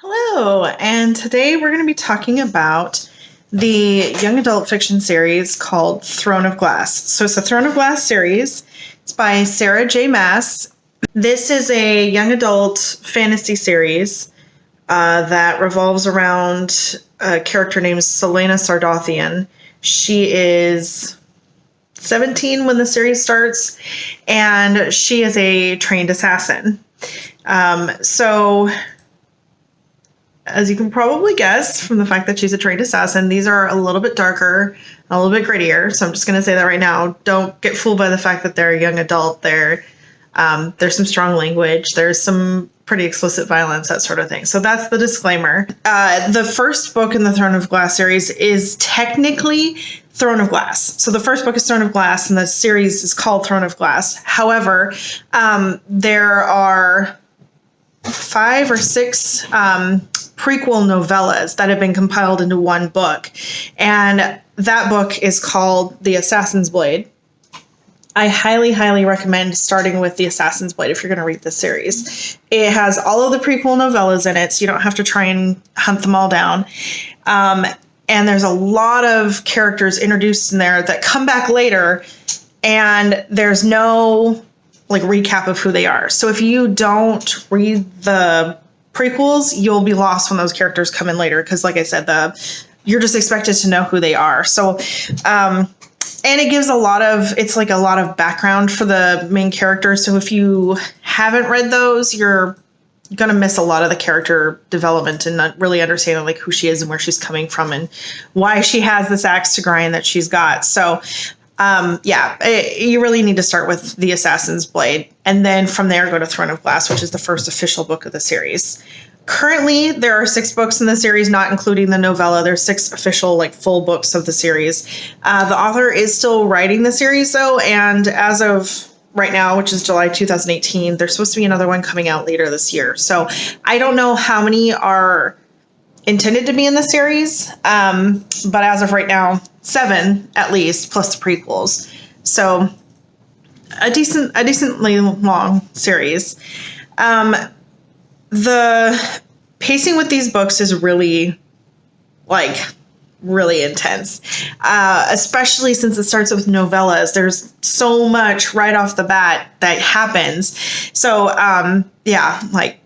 Hello, and today we're going to be talking about the young adult fiction series called Throne of Glass. So it's the Throne of Glass series. It's by Sarah J. Maas. This is a young adult fantasy series that revolves around a character named Celaena Sardothien. She is 17 when the series starts, and she is a trained assassin. So as you can probably guess from the fact that she's a trained assassin, these are a little bit darker, a little bit grittier. So I'm just going to say that right now. Don't get fooled by the fact that they're a young adult. There's some strong language. There's some pretty explicit violence, that sort of thing. So that's the disclaimer. The first book in the Throne of Glass series is technically Throne of Glass. So the first book is Throne of Glass, and the series is called Throne of Glass. However, there are 5 or 6 prequel novellas that have been compiled into one book. And that book is called The Assassin's Blade. I highly, highly recommend starting with The Assassin's Blade if you're going to read the series. It has all of the prequel novellas in it, so you don't have to try and hunt them all down. And there's a lot of characters introduced in there that come back later, and there's no recap of who they are. So if you don't read the prequels, you'll be lost when those characters come in later, because like I said, you're just expected to know who they are. So and it gives a lot of background for the main characters. So if you haven't read those, you're gonna miss a lot of the character development and not really understanding who she is and where she's coming from and why she has this axe to grind that she's got. So you really need to start with The Assassin's Blade, and then from there go to Throne of Glass, which is the first official book of the series. Currently, there are 6 books in the series, not including the novella. There's 6 official, full books of the series. The author is still writing the series, though, and as of right now, which is July 2018, there's supposed to be another one coming out later this year. So I don't know how many are intended to be in the series, but as of right now, 7 at least, plus the prequels. So a decently long series. The pacing with these books is really intense, especially since it starts with novellas. There's so much right off the bat that happens. So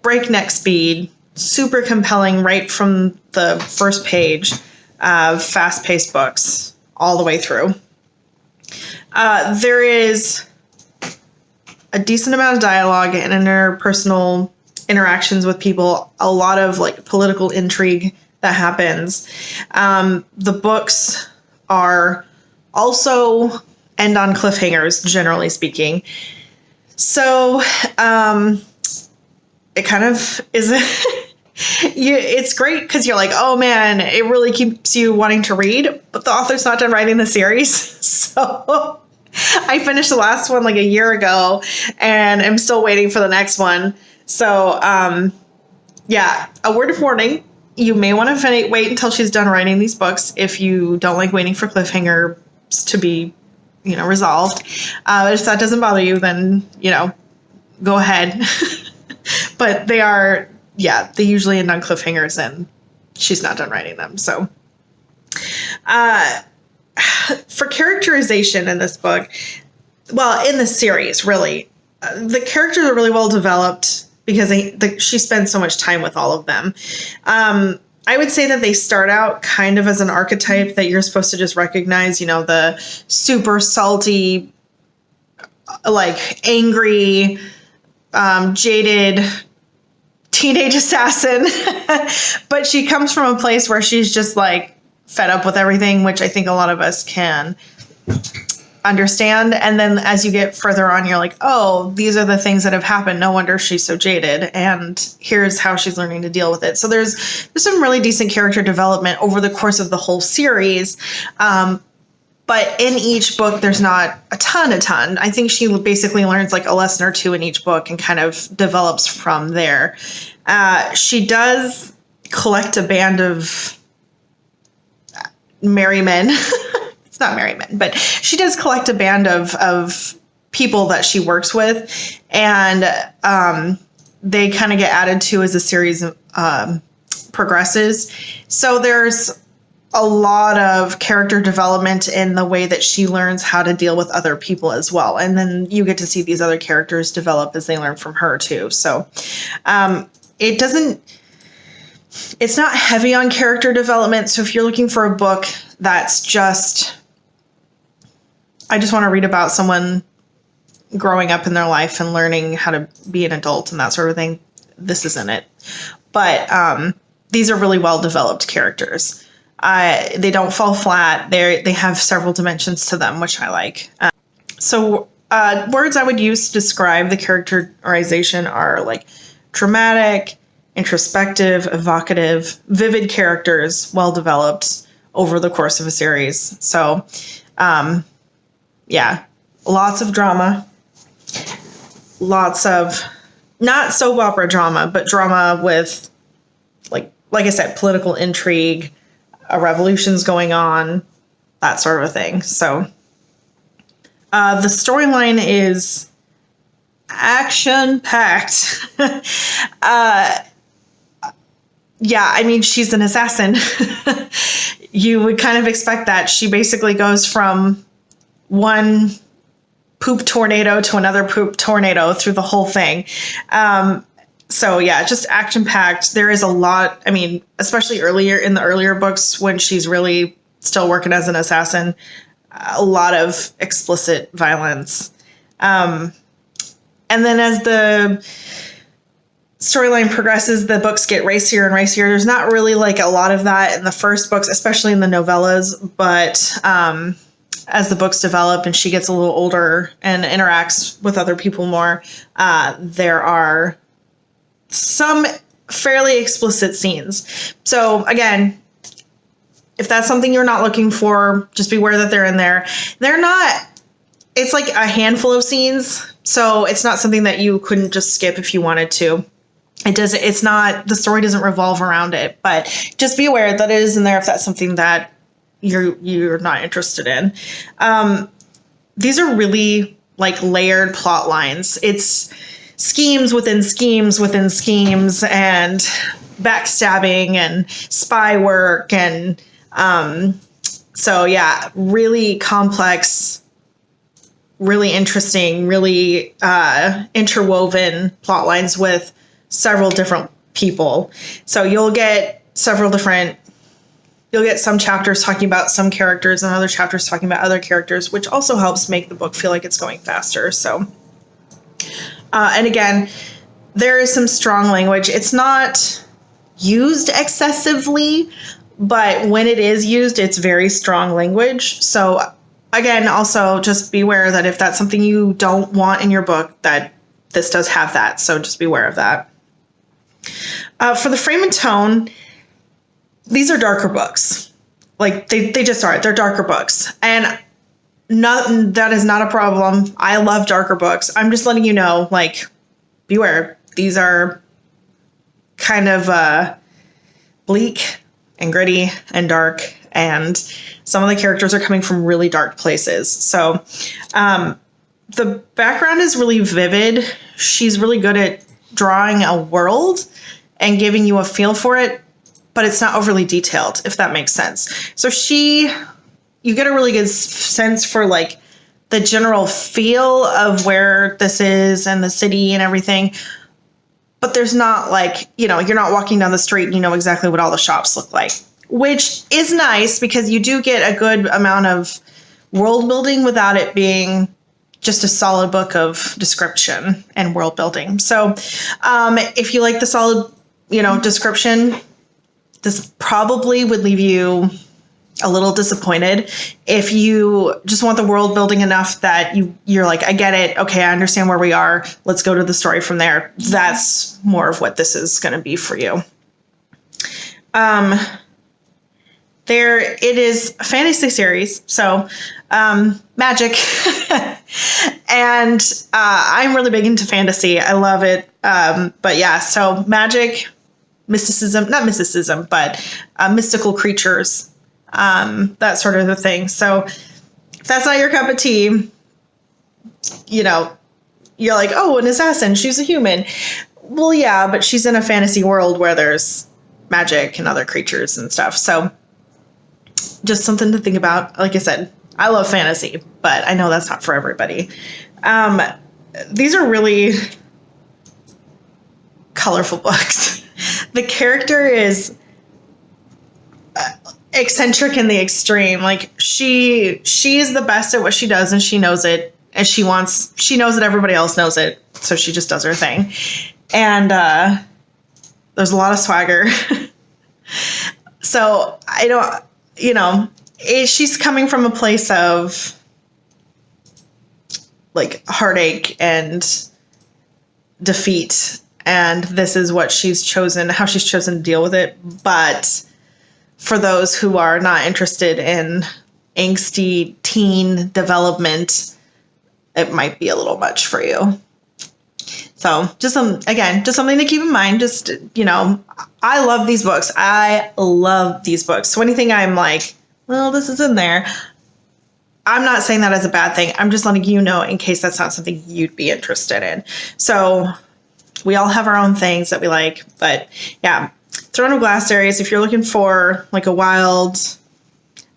breakneck speed, super compelling right from the first page. Fast-paced books all the way through. There is a decent amount of dialogue and interpersonal interactions with people, a lot of political intrigue that happens. The books are also end on cliffhangers, generally speaking. So it kind of is it's great because you're oh man, it really keeps you wanting to read, but the author's not done writing the series. So I finished the last one a year ago, and I'm still waiting for the next one. So a word of warning: you may want to wait until she's done writing these books if you don't like waiting for cliffhangers to be, resolved. If that doesn't bother you, then go ahead. But they usually end on cliffhangers, and she's not done writing them. So, for characterization in this book, in this series, really, the characters are really well developed because she spends so much time with all of them. I would say that they start out kind of as an archetype that you're supposed to just recognize, the super salty, angry, jaded teenage assassin. But she comes from a place where she's just fed up with everything, which I think a lot of us can understand. And then as you get further on, you're oh, these are the things that have happened. No wonder she's so jaded. And here's how she's learning to deal with it. So there's some really decent character development over the course of the whole series. But in each book, there's not a ton. I think she basically learns a lesson or 2 in each book and kind of develops from there. She does collect a band of merry men. It's not merry men, but she does collect a band of people that she works with, and they kind of get added to as a series of progresses. So there's a lot of character development in the way that she learns how to deal with other people as well. And then you get to see these other characters develop as they learn from her too. So it's not heavy on character development. So if you're looking for a book that's just, I just want to read about someone growing up in their life and learning how to be an adult and that sort of thing, this isn't it. But these are really well developed characters. They don't fall flat. They have several dimensions to them, which I like. So words I would use to describe the characterization are like dramatic, introspective, evocative, vivid characters, well developed over the course of a series. So yeah, lots of drama, lots of not soap opera drama, but drama with like I said, political intrigue, a revolution's going on, that sort of a thing. So the storyline is action-packed. Yeah, I mean, she's an assassin. You would kind of expect that. She basically goes from one poop tornado to another poop tornado through the whole thing. So yeah, just action-packed. There is a lot, I mean, especially earlier in the earlier books when she's really still working as an assassin, a lot of explicit violence. And then as the storyline progresses, the books get racier and racier. There's not really like a lot of that in the first books, especially in the novellas, but as the books develop and she gets a little older and interacts with other people more, there are some fairly explicit scenes. So again, if that's something you're not looking for, just be aware that they're in there. They're not, it's like a handful of scenes. So it's not something that you couldn't just skip if you wanted to. It's not, the story doesn't revolve around it, but just be aware that it is in there if that's something that you're not interested in. These are really like layered plot lines. It's schemes within schemes within schemes and backstabbing and spy work. And so, yeah, really complex, really interesting, really interwoven plot lines with several different people. So you'll get some chapters talking about some characters and other chapters talking about other characters, which also helps make the book feel like it's going faster. So, and again, there is some strong language. It's not used excessively, but when it is used, it's very strong language. So again, also just beware that if that's something you don't want in your book, that this does have that. So just beware of that. For the frame and tone, these are darker books. Like they just are. They're darker books. And that is not a problem. I love darker books. I'm just letting you know, like, beware. These are kind of bleak and gritty and dark. And some of the characters are coming from really dark places. So the background is really vivid. She's really good at drawing a world and giving you a feel for it, but it's not overly detailed, if that makes sense. So you get a really good sense for like the general feel of where this is and the city and everything. But there's not like, you're not walking down the street and you know exactly what all the shops look like, which is nice because you do get a good amount of world building without it being just a solid book of description and world building. So if you like the solid, description, this probably would leave you a little disappointed. If you just want the world building enough that you're like, I get it. Okay, I understand where we are. Let's go to the story from there. That's more of what this is going to be for you. It is a fantasy series, so magic. And I'm really big into fantasy. I love it. But yeah, so magic, not mysticism, but mystical creatures, that sort of a thing. So if that's not your cup of tea, you're like, oh, an assassin, she's a human. Well, yeah, but she's in a fantasy world where there's magic and other creatures and stuff. So just something to think about. Like I said, I love fantasy, but I know that's not for everybody. These are really colorful books. The character is eccentric in the extreme. Like she is the best at what she does, and she knows it, and she knows that everybody else knows it, so she just does her thing. And there's a lot of swagger. So I don't, she's coming from a place of like heartache and defeat, and this is what how she's chosen to deal with it. But for those who are not interested in angsty teen development, it might be a little much for you. So just something to keep in mind. Just, I love these books. I love these books. So anything I'm like, well, this is in there, I'm not saying that as a bad thing. I'm just letting you know in case that's not something you'd be interested in. So we all have our own things that we like. But yeah, Throne of Glass series, if you're looking for like a wild,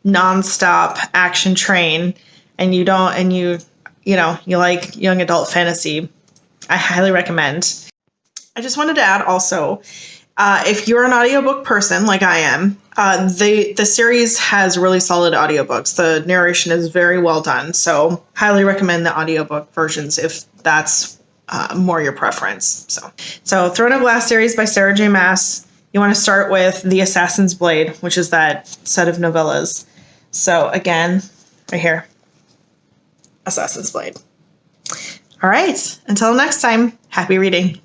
nonstop action train, and you like young adult fantasy, I highly recommend. I just wanted to add also, if you're an audiobook person like I am, the series has really solid audiobooks. The narration is very well done, so highly recommend the audiobook versions if that's more your preference. So Throne of Glass series by Sarah J. Maas. You want to start with The Assassin's Blade, which is that set of novellas. So again, right here, Assassin's Blade. All right, until next time, happy reading.